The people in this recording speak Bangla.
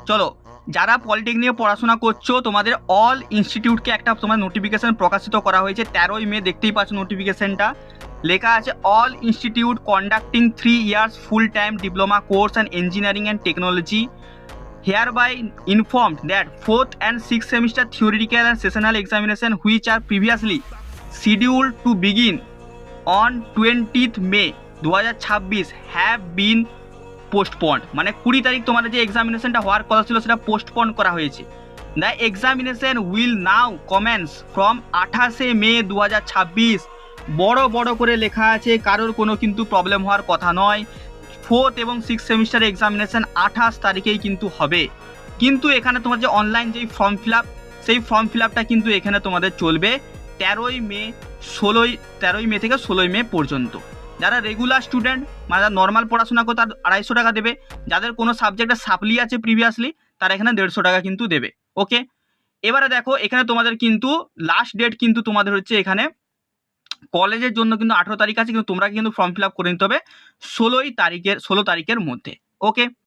চলো, যারা পলিটেকনিকে পড়াশোনা করছো তোমাদের অল ইনস্টিটিউটকে একটা তোমার নোটিফিকেশন প্রকাশিত করা হয়েছে 13ই মে, দেখতেই পাচ্ছ নোটিফিকেশনটা। লেখা আছে all institute conducting 3 years full time diploma course and engineering and technology hereby informed that 4th and 6th semester theoretical and sessional examination which are previously scheduled to begin on 20th May 2026 have been postponed. মানে 20 তারিখ তোমাদের যে এক্সামিনেশনটা হওয়ার কথা ছিল সেটা পোস্টপন্ড করা হয়েছে। The examination will now commence from 28 মে 2026। বড় বড় করে লেখা আছে, কারোর কোনো কিন্তু প্রবলেম হওয়ার কথা নয়। 4th এবং 6th সেমিস্টার এক্সামিনেশন 28 তারিখেই কিন্তু হবে। কিন্তু এখানে তোমার যে অনলাইন যেই ফর্ম ফিল আপ, সেই ফর্ম ফিল আপটা কিন্তু এখানে তোমাদের চলবে 13ই মে থেকে 16ই মে পর্যন্ত। যারা রেগুলার স্টুডেন্ট মানে যারা নর্মাল পড়াশোনা করে তার 250 টাকা দেবে, যাদের কোনো সাবজেক্টে সাপ্লি আছে প্রিভিয়াসলি তারা এখানে 150 টাকা কিন্তু দেবে। ওকে, এবারে দেখো এখানে তোমাদের কিন্তু লাস্ট ডেট কিন্তু তোমাদের হচ্ছে এখানে কলেজের জন্য কিন্তু 18 তারিখ আছে, কিন্তু তোমরা কিন্তু ফর্ম ফিল আপ করে নিতে হবে 16 তারিখের মধ্যে। ওকে।